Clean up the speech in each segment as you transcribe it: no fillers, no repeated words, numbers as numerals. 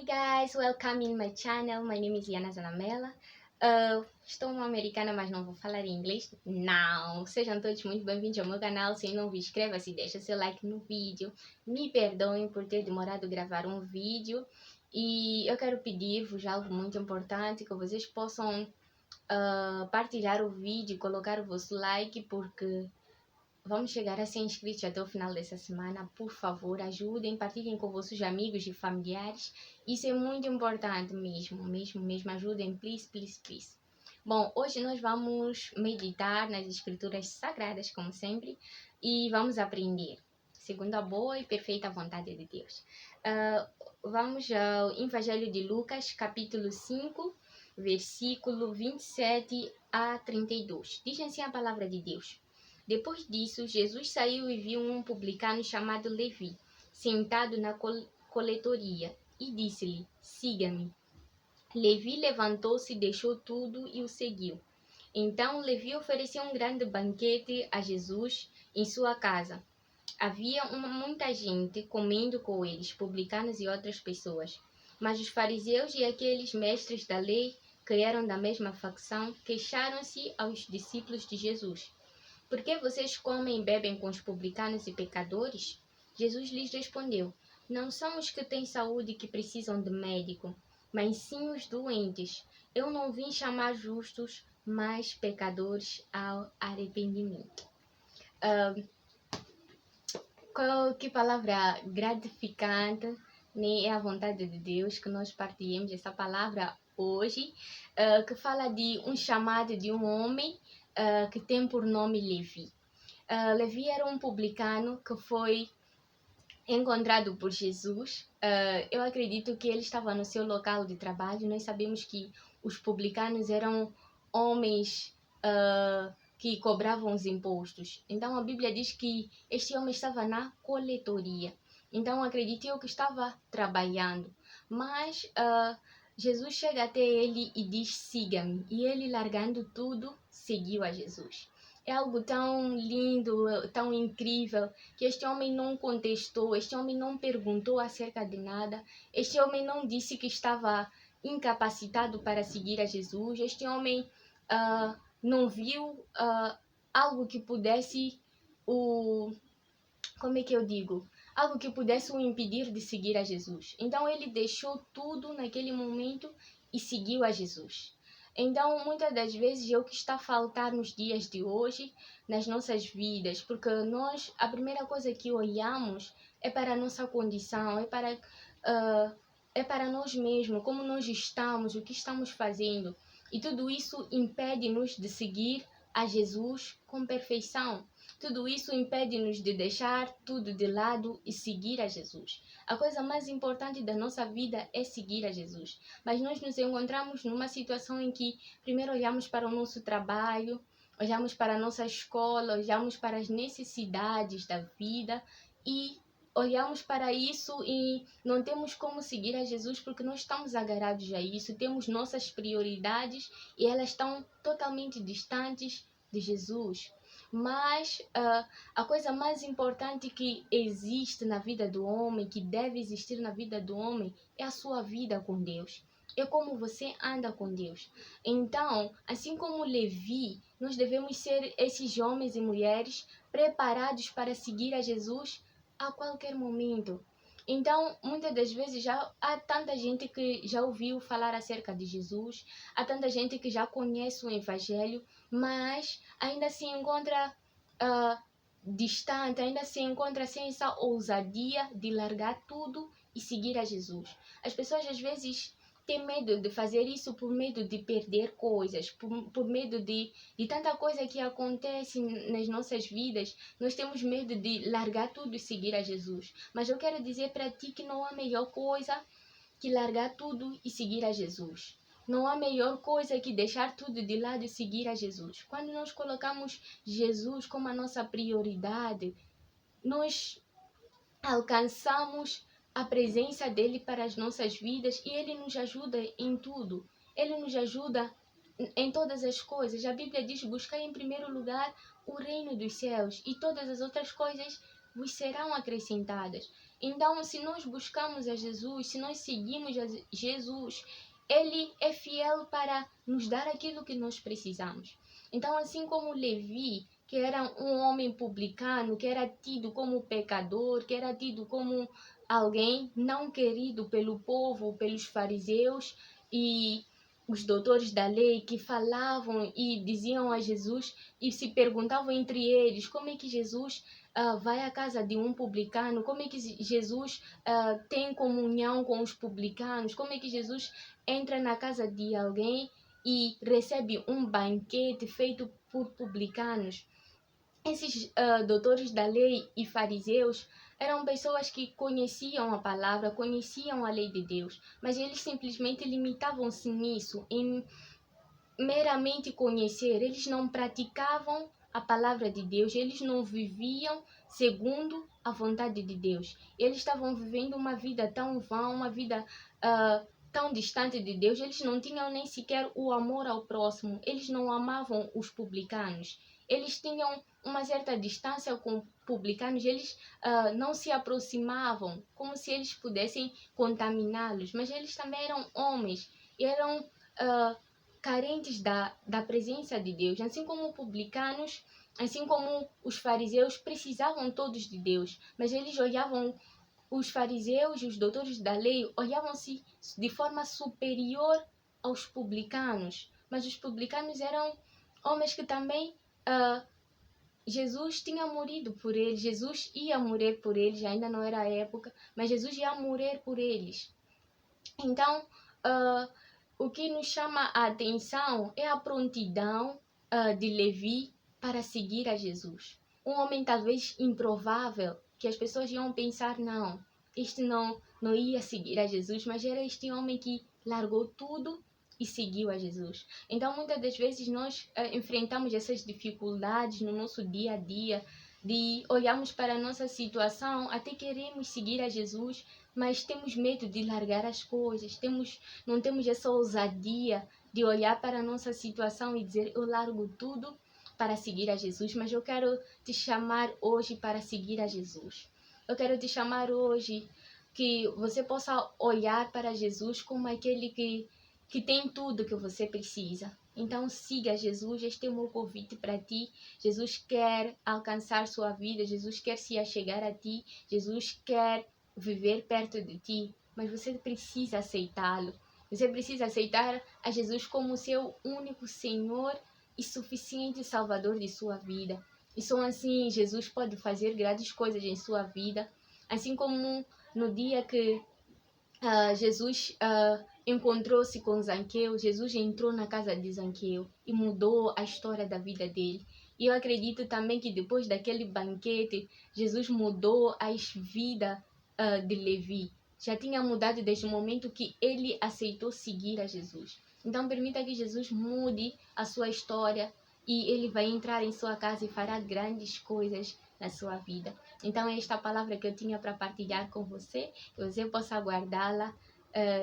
guys, welcome in my channel. My name is Yana Zanamela. Estou uma americana, mas não vou falar inglês. Não! Sejam todos muito bem-vindos ao meu canal. Se não inscreva-se, deixa seu like no vídeo. Me perdoem por ter demorado a gravar um vídeo. E eu quero pedir-vos algo muito importante, que vocês possam partilhar o vídeo e colocar o vosso like, porque vamos chegar a 100 inscritos até o final dessa semana. Por favor, ajudem, partilhem com vossos amigos e familiares. Isso é muito importante mesmo. Ajudem, please. Bom, hoje nós vamos meditar nas escrituras sagradas, como sempre, e vamos aprender, segundo a boa e perfeita vontade de Deus. Vamos ao Evangelho de Lucas, capítulo 5, versículo 27 a 32. Diz assim a palavra de Deus. Depois disso, Jesus saiu e viu um publicano chamado Levi, sentado na coletoria, e disse-lhe: "Siga-me." Levi levantou-se, deixou tudo e o seguiu. Então Levi ofereceu um grande banquete a Jesus em sua casa. Havia muita gente comendo com eles, publicanos e outras pessoas. Mas os fariseus e aqueles mestres da lei, que eram da mesma facção, queixaram-se aos discípulos de Jesus: "Por que vocês comem e bebem com os publicanos e pecadores?" Jesus lhes respondeu: "Não são os que têm saúde que precisam de médico, mas sim os doentes. Eu não vim chamar justos, mas pecadores ao arrependimento." Que palavra gratificante, né? É a vontade de Deus que nós partilhemos essa palavra hoje, que fala de um chamado de um homem que tem por nome Levi. Levi era um publicano que foi encontrado por Jesus. Eu acredito que ele estava no seu local de trabalho. Nós sabemos que os publicanos eram homens que cobravam os impostos. Então a Bíblia diz que este homem estava na coletoria. Então acredito eu que estava trabalhando. Mas Jesus chega até ele e diz: "Siga-me." E ele, largando tudo, seguiu a Jesus. É algo tão lindo, tão incrível, que este homem não contestou, este homem não perguntou acerca de nada, este homem não disse que estava incapacitado para seguir a Jesus, este homem não viu algo que pudesse algo que pudesse o impedir de seguir a Jesus. Então ele deixou tudo naquele momento e seguiu a Jesus. Então, muitas das vezes é o que está a faltar nos dias de hoje, nas nossas vidas, porque nós, a primeira coisa que olhamos é para a nossa condição, é para nós mesmos, como nós estamos, o que estamos fazendo. E tudo isso impede-nos de seguir a Jesus com perfeição. Tudo isso impede-nos de deixar tudo de lado e seguir a Jesus. A coisa mais importante da nossa vida é seguir a Jesus. Mas nós nos encontramos numa situação em que primeiro olhamos para o nosso trabalho, olhamos para a nossa escola, olhamos para as necessidades da vida e olhamos para isso e não temos como seguir a Jesus porque nós estamos agarrados a isso, temos nossas prioridades e elas estão totalmente distantes de Jesus. Mas a coisa mais importante que existe na vida do homem, que deve existir na vida do homem, é a sua vida com Deus. É como você anda com Deus. Então, assim como Levi, nós devemos ser esses homens e mulheres preparados para seguir a Jesus a qualquer momento. Então, muitas das vezes já há tanta gente que já ouviu falar acerca de Jesus, há tanta gente que já conhece o Evangelho, mas ainda se encontra distante, ainda se encontra sem essa ousadia de largar tudo e seguir a Jesus. As pessoas às vezes têm medo de fazer isso por medo de perder coisas, por medo de tanta coisa que acontece nas nossas vidas. Nós temos medo de largar tudo e seguir a Jesus. Mas eu quero dizer para ti que não há melhor coisa que largar tudo e seguir a Jesus. Não há melhor coisa que deixar tudo de lado e seguir a Jesus. Quando nós colocamos Jesus como a nossa prioridade, nós alcançamos a presença dele para as nossas vidas e ele nos ajuda em tudo. Ele nos ajuda em todas as coisas. A Bíblia diz: buscar em primeiro lugar o reino dos céus e todas as outras coisas vos serão acrescentadas. Então, se nós buscamos a Jesus, se nós seguimos a Jesus, Ele é fiel para nos dar aquilo que nós precisamos. Então, assim como Levi, que era um homem publicano, que era tido como pecador, que era tido como alguém não querido pelo povo, pelos fariseus e os doutores da lei, que falavam e diziam a Jesus e se perguntavam entre eles como é que Jesus vai à casa de um publicano, como é que Jesus tem comunhão com os publicanos, como é que Jesus entra na casa de alguém e recebe um banquete feito por publicanos. Esses doutores da lei e fariseus eram pessoas que conheciam a palavra, conheciam a lei de Deus, mas eles simplesmente limitavam-se nisso, em meramente conhecer. Eles não praticavam a palavra de Deus, eles não viviam segundo a vontade de Deus. Eles estavam vivendo uma vida tão vã, uma vida tão distante de Deus. Eles não tinham nem sequer o amor ao próximo, eles não amavam os publicanos. Eles tinham uma certa distância com publicanos, eles não se aproximavam, como se eles pudessem contaminá-los, mas eles também eram homens, eram carentes da presença de Deus, assim como publicanos, assim como os fariseus precisavam todos de Deus, mas eles olhavam, os fariseus e os doutores da lei olhavam-se de forma superior aos publicanos, mas os publicanos eram homens que também Jesus tinha morrido por eles, Jesus ia morrer por eles, ainda não era a época, mas Jesus ia morrer por eles. Então, o que nos chama a atenção é a prontidão de Levi para seguir a Jesus. Um homem talvez improvável, que as pessoas iam pensar, não, este não ia seguir a Jesus, mas era este homem que largou tudo e seguiu a Jesus. Então, muitas das vezes nós enfrentamos essas dificuldades no nosso dia a dia, de olharmos para a nossa situação, até queremos seguir a Jesus, mas temos medo de largar as coisas, não temos essa ousadia de olhar para a nossa situação e dizer, eu largo tudo para seguir a Jesus. Mas eu quero te chamar hoje para seguir a Jesus. Eu quero te chamar hoje que você possa olhar para Jesus como aquele que tem tudo que você precisa. Então siga Jesus, este é o meu convite para ti. Jesus quer alcançar sua vida, Jesus quer se achegar a ti, Jesus quer viver perto de ti, mas você precisa aceitá-lo. Você precisa aceitar a Jesus como seu único Senhor e suficiente Salvador de sua vida. E só assim Jesus pode fazer grandes coisas em sua vida, assim como no dia que Jesus encontrou-se com Zaqueu, Jesus entrou na casa de Zaqueu e mudou a história da vida dele. E eu acredito também que depois daquele banquete, Jesus mudou a vida de Levi. Já tinha mudado desde o momento que ele aceitou seguir a Jesus. Então permita que Jesus mude a sua história e ele vai entrar em sua casa e fará grandes coisas na sua vida. Então é esta palavra que eu tinha para partilhar com você, que você possa guardá-la,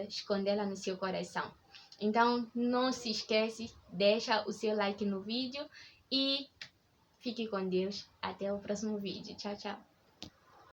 escondê-la no seu coração. Então não se esquece, deixa o seu like no vídeo e fique com Deus. Até o próximo vídeo. Tchau, tchau.